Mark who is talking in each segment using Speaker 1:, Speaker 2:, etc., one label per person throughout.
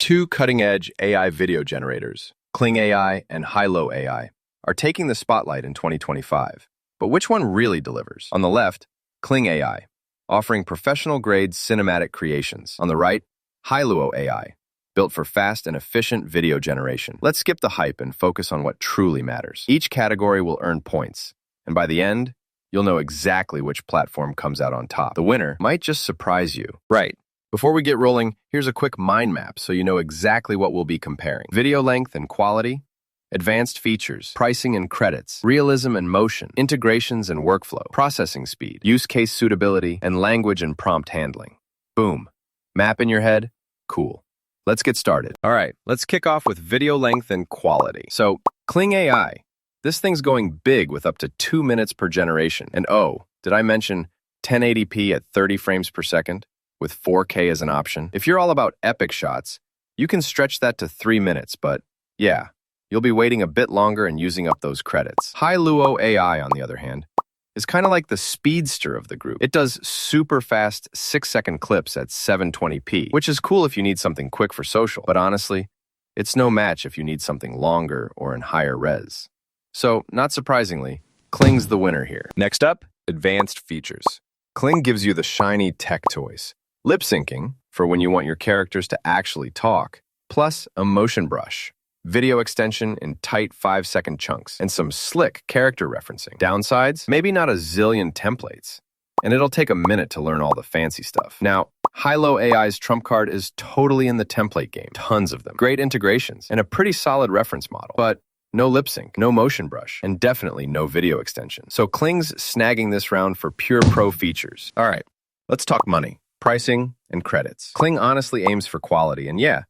Speaker 1: Two cutting-edge AI video generators, Kling AI and Hailuo AI, are taking the spotlight in 2025. But which one really delivers? On the left, Kling AI, offering professional-grade cinematic creations. On the right, Hailuo AI, built for fast and efficient video generation. Let's skip the hype and focus on what truly matters. Each category will earn points, and by the end, you'll know exactly which platform comes out on top. The winner might just surprise you. Right. Before we get rolling, here's a quick mind map so you know exactly what we'll be comparing. Video length and quality, advanced features, pricing and credits, realism and motion, integrations and workflow, processing speed, use case suitability, and language and prompt handling. Boom. Map in your head? Cool. Let's get started. All right, let's kick off with video length and quality. So, Kling AI. This thing's going big with up to 2 minutes per generation. And oh, did I mention 1080p at 30 frames per second with 4K as an option? If you're all about epic shots, you can stretch that to 3 minutes, but yeah, you'll be waiting a bit longer and using up those credits. Hailuo AI, on the other hand, is kind of like the speedster of the group. It does super fast 6-second clips at 720p, which is cool if you need something quick for social, but honestly, it's no match if you need something longer or in higher res. So, not surprisingly, Kling's the winner here. Next up, advanced features. Kling gives you the shiny tech toys. Lip syncing, for when you want your characters to actually talk, plus a motion brush, video extension in tight 5-second chunks, and some slick character referencing. Downsides? Maybe not a zillion templates, and it'll take a minute to learn all the fancy stuff. Now, Hailuo AI's trump card is totally in the template game. Tons of them. Great integrations, and a pretty solid reference model. But no lip sync, no motion brush, and definitely no video extension. So Kling's snagging this round for pure pro features. All right, let's talk money, pricing, and credits. Kling honestly aims for quality, and yeah,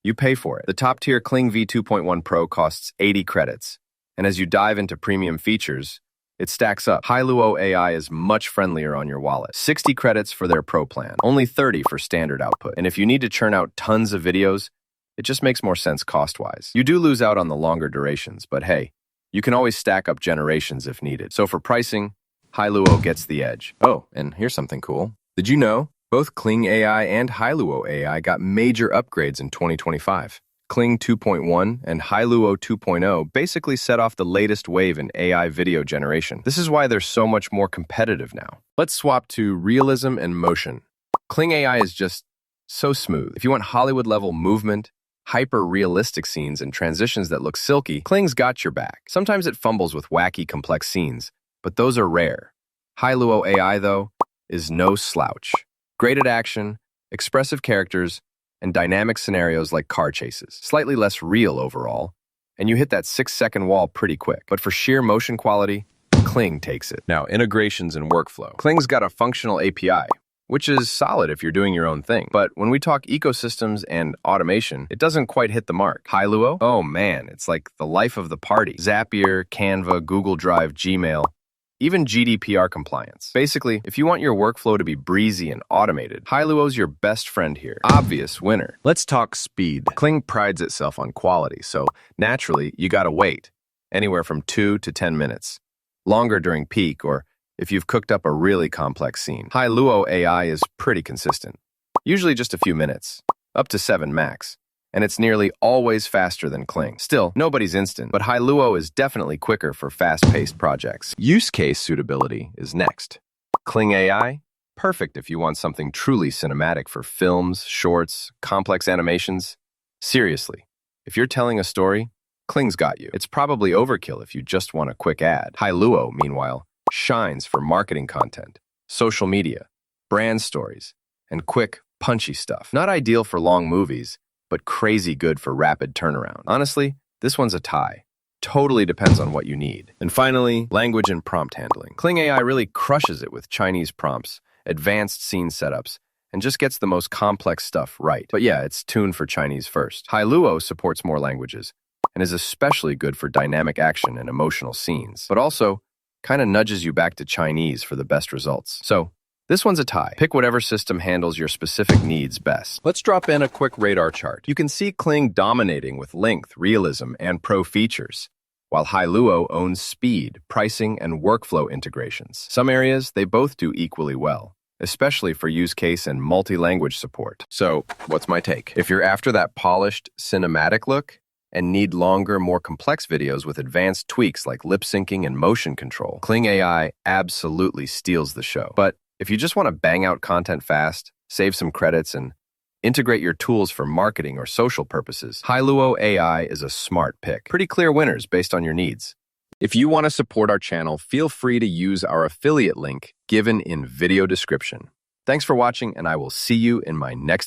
Speaker 1: you pay for it. The top-tier Kling V2.1 Pro costs 80 credits, and as you dive into premium features, it stacks up. Hailuo AI is much friendlier on your wallet. 60 credits for their Pro plan, only 30 for standard output. And if you need to churn out tons of videos, it just makes more sense cost-wise. You do lose out on the longer durations, but hey, you can always stack up generations if needed. So for pricing, Hailuo gets the edge. Oh, and here's something cool. Did you know both Kling AI and Hailuo AI got major upgrades in 2025? Kling 2.1 and Hailuo 2.0 basically set off the latest wave in AI video generation. This is why they're so much more competitive now. Let's swap to realism and motion. Kling AI is just so smooth. If you want Hollywood-level movement, hyper-realistic scenes, and transitions that look silky, Kling's got your back. Sometimes it fumbles with wacky, complex scenes, but those are rare. Hailuo AI, though, is no slouch. Great at action, expressive characters, and dynamic scenarios like car chases. Slightly less real overall, and you hit that 6-second wall pretty quick. But for sheer motion quality, Kling takes it. Now, integrations and workflow. Kling's got a functional API, which is solid if you're doing your own thing. But when we talk ecosystems and automation, it doesn't quite hit the mark. Hailuo? Oh man, it's like the life of the party. Zapier, Canva, Google Drive, Gmail, even GDPR compliance. Basically, if you want your workflow to be breezy and automated, Hailuo's your best friend here. Obvious winner. Let's talk speed. Kling prides itself on quality, so naturally, you gotta wait. Anywhere from 2 to 10 minutes. Longer during peak or if you've cooked up a really complex scene. Hailuo AI is pretty consistent. Usually just a few minutes, up to 7 max. And it's nearly always faster than Kling. Still, nobody's instant, but Hailuo is definitely quicker for fast-paced projects. Use case suitability is next. Kling AI? Perfect if you want something truly cinematic for films, shorts, complex animations. Seriously, if you're telling a story, Kling's got you. It's probably overkill if you just want a quick ad. Hailuo, meanwhile, shines for marketing content, social media, brand stories, and quick, punchy stuff. Not ideal for long movies, but crazy good for rapid turnaround. Honestly, this one's a tie. Totally depends on what you need. And finally, language and prompt handling. Kling AI really crushes it with Chinese prompts, advanced scene setups, and just gets the most complex stuff right. But yeah, it's tuned for Chinese first. Hailuo supports more languages and is especially good for dynamic action and emotional scenes, but also kind of nudges you back to Chinese for the best results. So, this one's a tie. Pick whatever system handles your specific needs best. Let's drop in a quick radar chart. You can see Kling dominating with length, realism, and pro features, while Hailuo owns speed, pricing, and workflow integrations. Some areas, they both do equally well. especially for use case and multi-language support. So, what's my take? If you're after that polished, cinematic look and need longer, more complex videos with advanced tweaks like lip syncing and motion control, Kling AI absolutely steals the show. But if you just want to bang out content fast, save some credits, and integrate your tools for marketing or social purposes, Hailuo AI is a smart pick. Pretty clear winners based on your needs. If you want to support our channel, feel free to use our affiliate link given in video description. Thanks for watching, and I will see you in my next video.